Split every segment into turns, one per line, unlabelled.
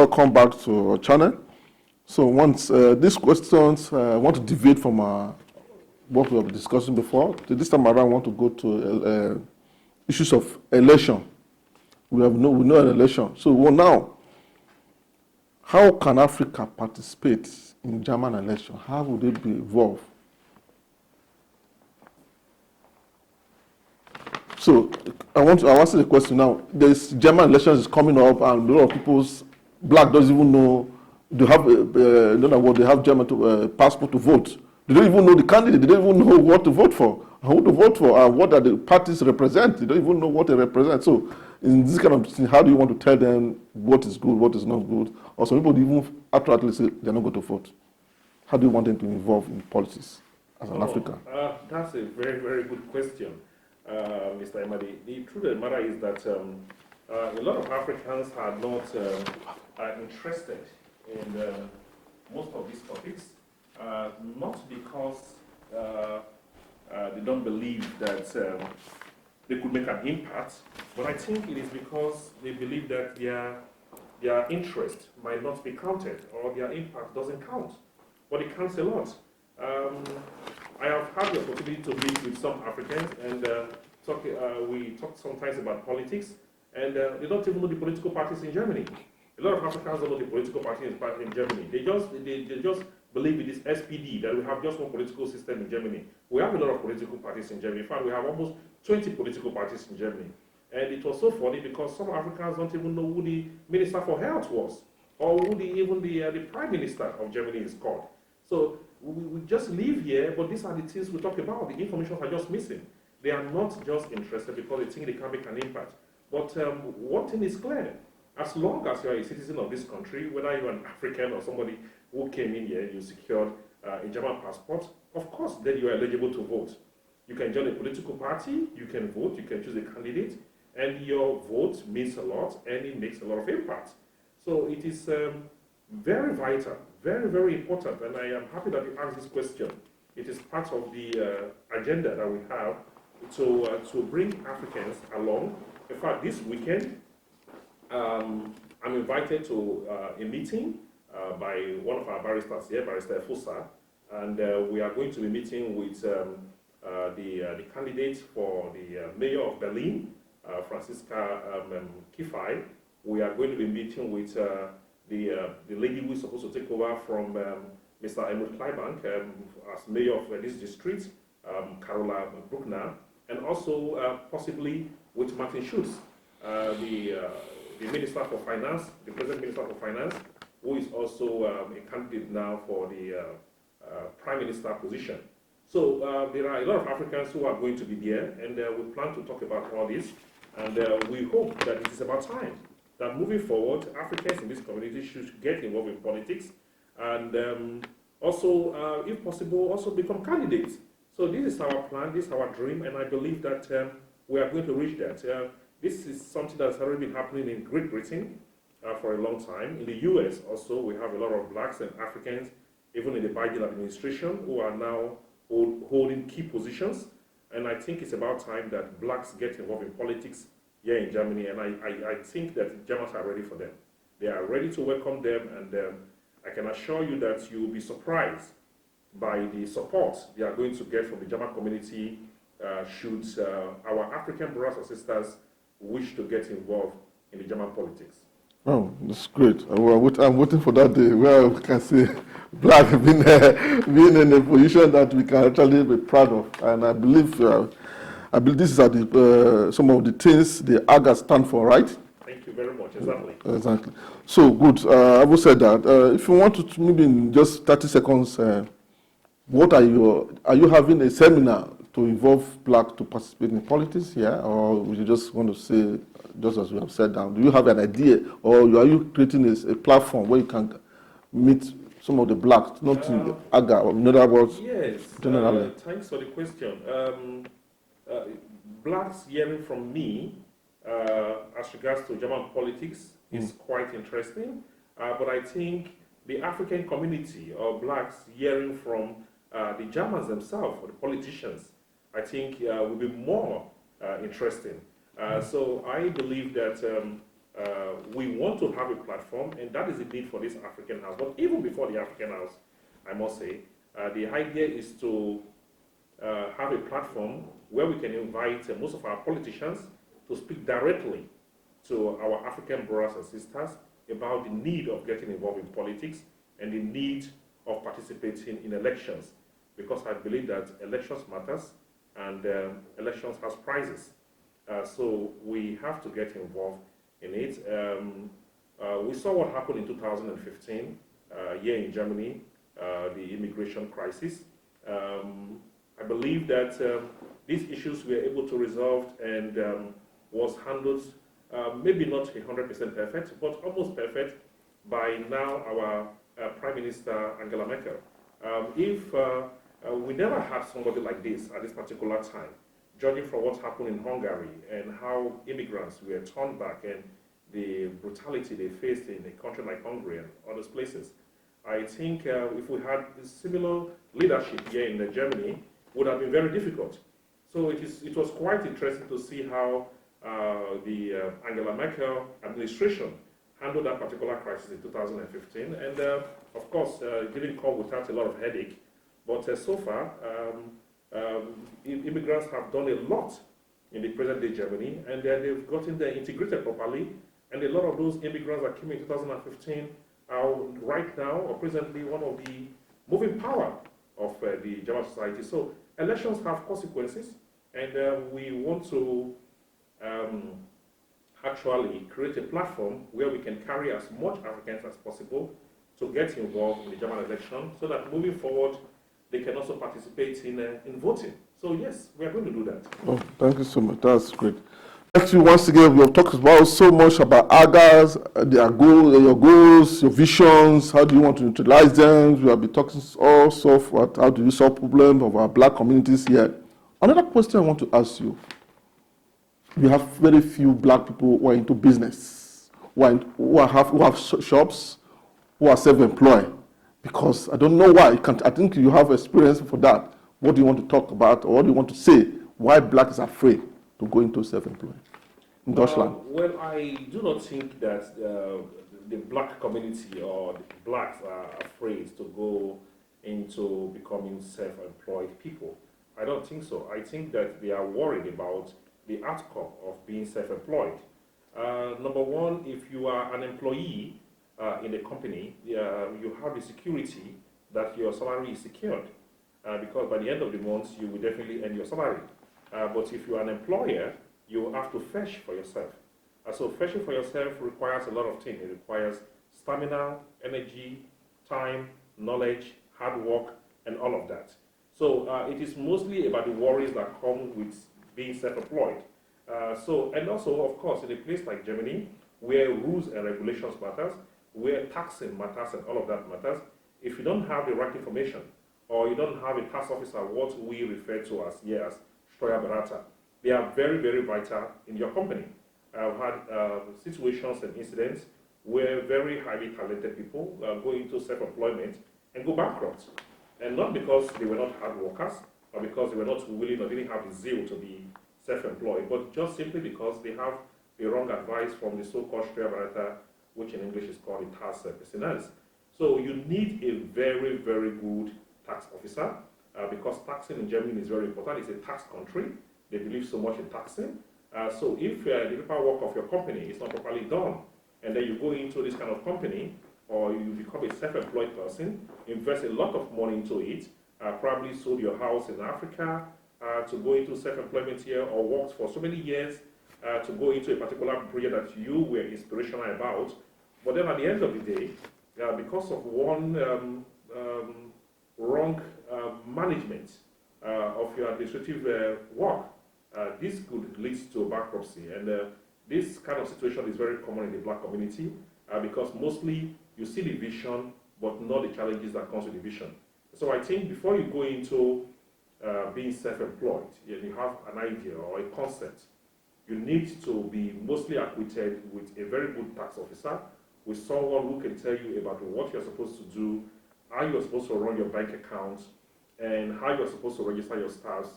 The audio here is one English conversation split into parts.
welcome back to our channel. So once these questions, I want to deviate from what we were discussing before. This time around, I want to go to issues of election. We know an election. So now, how can Africa participate in German election? How would it be involved? So I want to answer the question now. This German elections is coming up, and a lot of people's black doesn't even know they have they have German passport to vote. They don't even know the candidate. They don't even know what to vote for, who to vote for, and what are the parties represent. They don't even know what they represent. So in this kind of thing, how do you want to tell them what is good, what is not good? Or some people even accurately say they're not going to vote. How do you want them to involve in politics as an African?
That's a very, very good question, Mr. Emadi. The truth of the matter is that a lot of Africans are not interested in most of these topics, not because they don't believe that they could make an impact, but I think it is because they believe that their interest might not be counted, or their impact doesn't count, but it counts a lot. I have had the opportunity to meet with some Africans, and we talk sometimes about politics, and they don't even know the political parties in Germany. A lot of Africans don't know the political parties in Germany. They just believe in this SPD, that we have just one political system in Germany. We have a lot of political parties in Germany. In fact, we have almost 20 political parties in Germany. And it was so funny because some Africans don't even know who the Minister for Health was, or who even the Prime Minister of Germany is called. So we just live here, but these are the things we talk about. The information are just missing. They are not just interested because they think they can make an impact. But one thing is clear. As long as you are a citizen of this country, whether you're an African or somebody who came in here, you secured a German passport, of course, then you are eligible to vote. You can join a political party, you can vote, you can choose a candidate, and your vote means a lot, and it makes a lot of impact. So it is very vital, very, very important, and I am happy that you asked this question. It is part of the agenda that we have to bring Africans along. In fact, this weekend, I'm invited to a meeting by one of our barristers here, Barrister Fusa, and we are going to be meeting with the candidate for the mayor of Berlin, Franziska Giffey. We are going to be meeting with the lady who is supposed to take over from Mr. Helmut Kleibank as mayor of this district, Carola Bruckner, and also possibly with Martin Schulz, the Minister for Finance, the President Minister for Finance, who is also a candidate now for the Prime Minister position. So there are a lot of Africans who are going to be there, and we plan to talk about all this. And we hope that it is about time that moving forward, Africans in this community should get involved in politics, and also, if possible, also become candidates. So this is our plan, this is our dream, and I believe that we are going to reach that. This is something that's already been happening in Great Britain for a long time. In the US also, we have a lot of blacks and Africans, even in the Biden administration, who are now holding key positions. And I think it's about time that blacks get involved in politics here in Germany, and I think that Germans are ready for them. They are ready to welcome them, and I can assure you that you will be surprised by the support they are going to get from the German community should our African brothers and sisters wish to get involved in the German politics.
Oh, that's great. I'm waiting for that day where we can see black being in a position that we can actually be proud of. And I believe this is some of the things the AGA stand for, right?
Thank you very much. Exactly.
Exactly. So good. I will say that. If you want to, maybe in just 30 seconds, what are you having a seminar to involve blacks to participate in politics here, or would you just want to say, just as we have said down, do you have an idea, or are you creating a platform where you can meet some of the blacks, not in AGA, or in other words?
Yes, thanks for the question. Blacks hearing from me as regards to German politics is quite interesting, but I think the African community or blacks hearing from the Germans themselves, or the politicians, I think will be more interesting. So I believe that we want to have a platform, and that is the need for this African House. But even before the African House, I must say, the idea is to have a platform where we can invite most of our politicians to speak directly to our African brothers and sisters about the need of getting involved in politics and the need of participating in elections, because I believe that elections matters and elections has prizes. So we have to get involved in it. We saw what happened in 2015 here in Germany, the immigration crisis. I believe that these issues were able to resolve and was handled, maybe not 100% perfect, but almost perfect by now our Prime Minister Angela Merkel. If we never had somebody like this at this particular time, judging from what happened in Hungary and how immigrants were turned back and the brutality they faced in a country like Hungary and other places, I think if we had similar leadership here in Germany, would have been very difficult. So it was quite interesting to see how the Angela Merkel administration handled that particular crisis in 2015. And of course, it didn't come without a lot of headache. But so far, immigrants have done a lot in the present day Germany, and they've gotten there integrated properly. And a lot of those immigrants that came in 2015 are right now, or presently, one of the moving power of the German society. So elections have consequences, and we want to actually create a platform where we can carry as much Africans as possible to get involved in the German election, so that moving forward, they can also participate in voting. So yes, we are going to do that.
Oh, thank you so much. That's great. Thank you once again. We have talked about so much about AGAs, their goals, your goals, your visions. How do you want to utilize them? We have been talking also about how do you solve problems of our black communities here. Another question I want to ask you: we have very few black people who are into business, who have shops, who are self-employed. Because I don't know why. I think you have experience for that. What do you want to talk about, or what do you want to say? Why black is afraid to go into self-employed in Deutschland?
Well, I do not think that the black community or the blacks are afraid to go into becoming self-employed people. I don't think so. I think that they are worried about the outcome of being self-employed. Number one, if you are an employee in a company, you have the security that your salary is secured, because by the end of the month, you will definitely earn your salary. But if you are an employer, you have to fetch for yourself. So fetching for yourself requires a lot of things. It requires stamina, energy, time, knowledge, hard work, and all of that. So it is mostly about the worries that come with being self-employed. And also, of course, in a place like Germany, where rules and regulations matters, where taxing matters and all of that matters, if you don't have the right information, or you don't have a tax officer, what we refer to as Steuerberater, they are very, very vital in your company. I've had situations and incidents where very highly talented people go into self-employment and go bankrupt. And not because they were not hard workers, or because they were not willing or didn't have the zeal to be self-employed, but just simply because they have the wrong advice from the so-called Steuerberater, which in English is called the tax personnel. So you need a very, very good tax officer, because taxing in Germany is very important. It's a tax country. They believe so much in taxing. So if the paperwork of your company is not properly done, and then you go into this kind of company, or you become a self-employed person, invest a lot of money into it, probably sold your house in Africa to go into self-employment here, or worked for so many years to go into a particular project that you were inspirational about. But then at the end of the day, because of one wrong management of your administrative work, this could lead to bankruptcy. And this kind of situation is very common in the black community, because mostly you see the vision, but not the challenges that comes with the vision. So I think before you go into being self-employed, you have an idea or a concept, you need to be mostly acquainted with a very good tax officer, with someone who can tell you about what you're supposed to do, how you're supposed to run your bank account, and how you're supposed to register your staffs,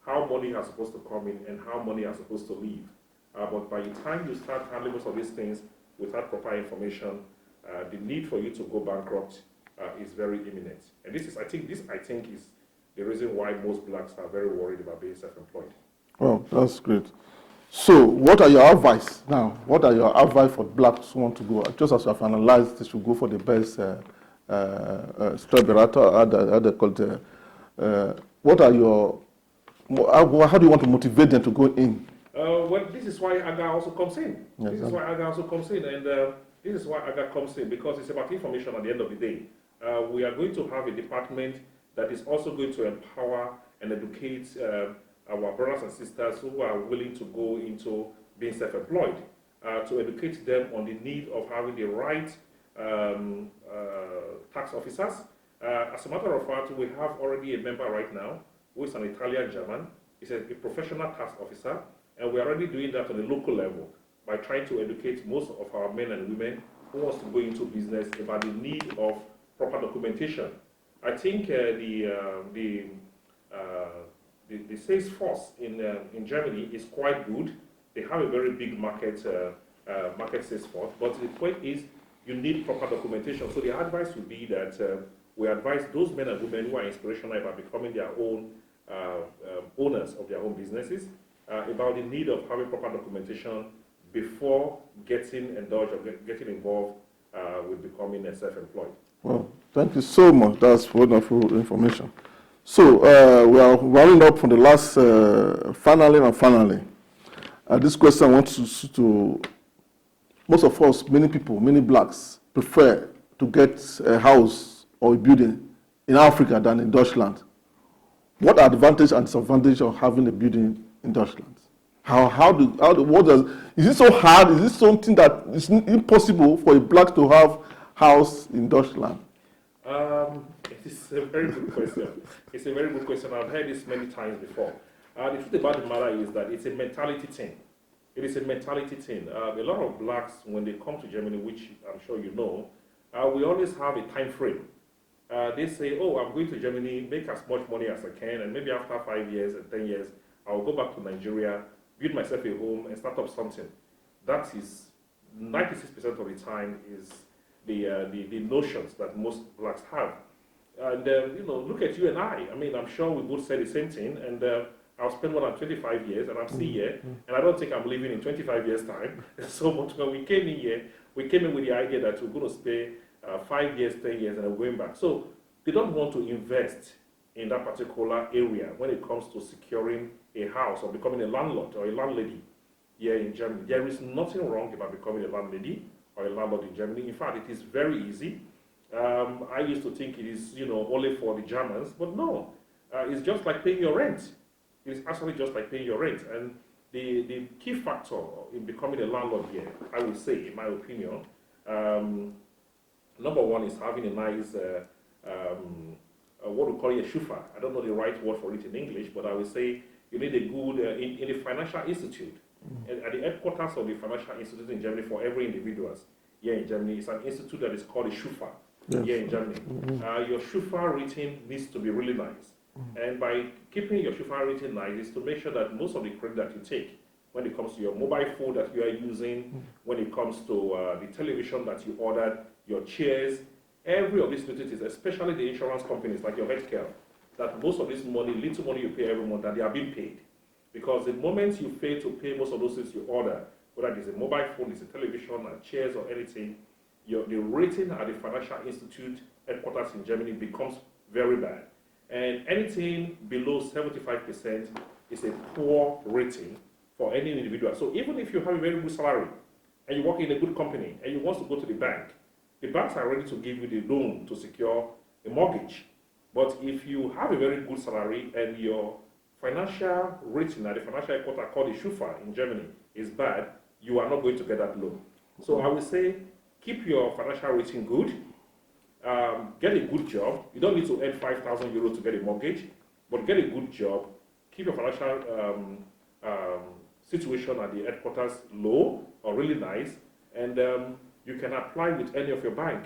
how money is supposed to come in, and how money is supposed to leave. But by the time you start handling most of these things, without proper information, the need for you to go bankrupt is very imminent. And I think, is the reason why most blacks are very worried about being self-employed.
Well, that's great. So, what are your advice now? What are your advice for blacks who want to go? Just as you have analyzed, they should go for the best how they call it. What are your, how do you want to motivate them to go in?
Well, this is why AGA also comes in.
Yes,
this is why AGA also comes in, and this is why AGA comes in, because it's about information at the end of the day. We are going to have a department that is also going to empower and educate our brothers and sisters who are willing to go into being self-employed, to educate them on the need of having the right tax officers. As a matter of fact, we have already a member right now who is an Italian German. He's a professional tax officer, and we're already doing that on a local level by trying to educate most of our men and women who wants to go into business about the need of proper documentation. I think the sales force in Germany is quite good. They have a very big market sales force, but the point is you need proper documentation. So the advice would be that we advise those men and women who are inspirational about becoming their own owners of their own businesses about the need of having proper documentation before getting indulged or getting involved with becoming self-employed.
Well, thank you so much. That's wonderful information. So we are running up from the last finally. This question I want to most of us, many people, many blacks prefer to get a house or a building in Africa than in Deutschland. What are advantage and disadvantage of having a building in Deutschland? Is it so hard? Is it something that is impossible for a black to have house in Deutschland?
It is a very good question. It's a very good question. I've heard this many times before. The truth about the matter is that it's a mentality thing. It is a mentality thing. A lot of blacks, when they come to Germany, which I'm sure you know, we always have a time frame. They say, oh, I'm going to Germany, make as much money as I can, and maybe after 5 years and 10 years, I'll go back to Nigeria, build myself a home, and start up something. That is 96% of the time is the notions that most blacks have. And look at you and I. I mean, I'm sure we both say the same thing, and I'll spend more than 25 years, and I'm still here, and I don't think I'm leaving in 25 years' time. So much when we came in here, we came in with the idea that we're going to stay 5 years, 10 years, and then going back. So they don't want to invest in that particular area when it comes to securing a house or becoming a landlord or a landlady here in Germany. There is nothing wrong about becoming a landlady or a landlord in Germany. In fact, it is very easy. I used to think it is, only for the Germans, but no. It's just like paying your rent. It's actually just like paying your rent. And the key factor in becoming a landlord here, I would say, in my opinion, number one is having a nice, what we call a shufa. I don't know the right word for it in English, but I would say you need a good, in the financial institute, at the headquarters of the financial institute in Germany for every individual here in Germany, it's an institute that is called a shufa here in Germany. Your shufa rating needs to be really nice. And by keeping your shufa rating nice is to make sure that most of the credit that you take, when it comes to your mobile phone that you are using, when it comes to the television that you ordered, your chairs, every of these utilities, especially the insurance companies like your healthcare, that most of this money, little money you pay every month, that they are being paid. Because the moment you fail to pay most of those things you order, whether it's a mobile phone, it's a television, a chairs or anything, the rating at the financial institute headquarters in Germany becomes very bad. And anything below 75% is a poor rating for any individual. So even if you have a very good salary and you work in a good company and you want to go to the banks are ready to give you the loan to secure a mortgage. But if you have a very good salary and your financial rating at the financial headquarters called the Schufa in Germany is bad, you are not going to get that loan. So I would say keep your financial rating good, get a good job. You don't need to earn 5,000 euros to get a mortgage, but get a good job, keep your financial situation at the headquarters low or really nice, and you can apply with any of your bank.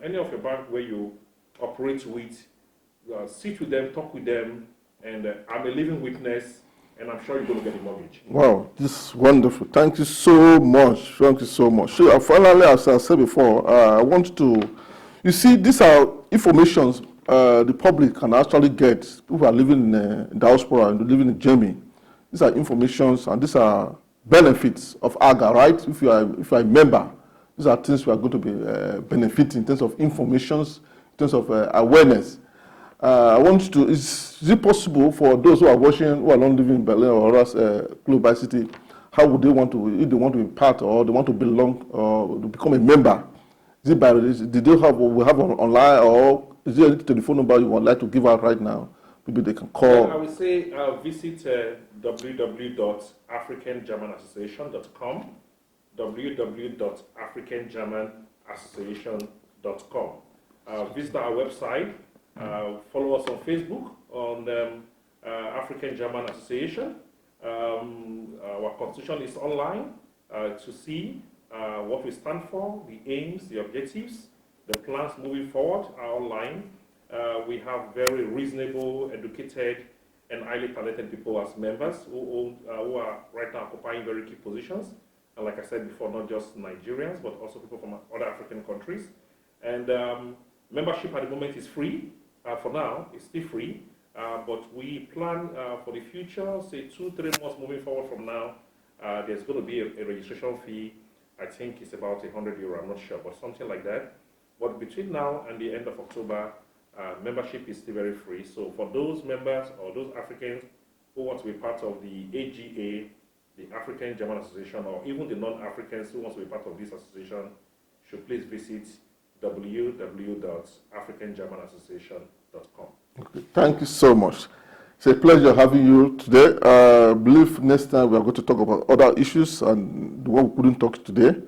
Any of your bank where you operate with, sit with them, talk with them, and I'm a living witness. and I'm sure you're going to get a mortgage.
Wow, this is wonderful. Thank you so much. Thank you so much. So, finally, as I said before, I want to, you see, these are informations the public can actually get. People who are living in diaspora and living in Germany. These are informations and these are benefits of AGA, right? If you are a member, these are things we are going to be benefiting in terms of informations, in terms of awareness. I want to, is it possible for those who are watching, who are not living in Berlin or else global city, how would they want to, if they want to be part or they want to belong or to become a member? Is it by, did they have, we have online or is there a telephone number you would like to give out right now? Maybe they can call.
Yeah, I would say visit www.africangermanassociation.com, www.africangermanassociation.com. Visit our website. Follow us on Facebook on African German Association. Our constitution is online to see what we stand for, the aims, the objectives, the plans moving forward are online. We have very reasonable, educated, and highly talented people as members who are right now occupying very key positions. And like I said before, not just Nigerians, but also people from other African countries. And membership at the moment is free. For now, it's still free, but we plan for the future, say 2-3 months moving forward from now, there's going to be a registration fee. I think it's about €100, I'm not sure, but something like that. But between now and the end of October, membership is still very free. So for those members or those Africans who want to be part of the AGA, the African German Association, or even the non-Africans who want to be part of this association, should please visit www.africangermanassociation.com.
Okay, thank you so much. It's a pleasure having you today. I believe next time we are going to talk about other issues and the one we couldn't talk today.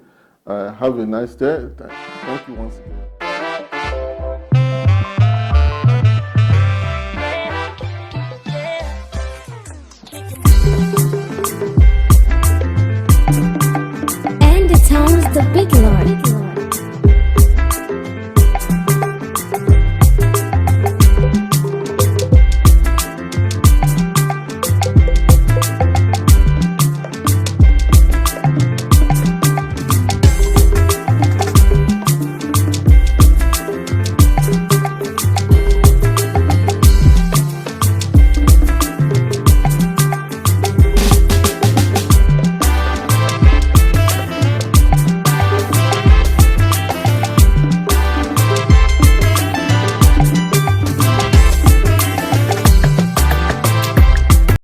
Have a nice day. Thank you once again.
And it sounds the big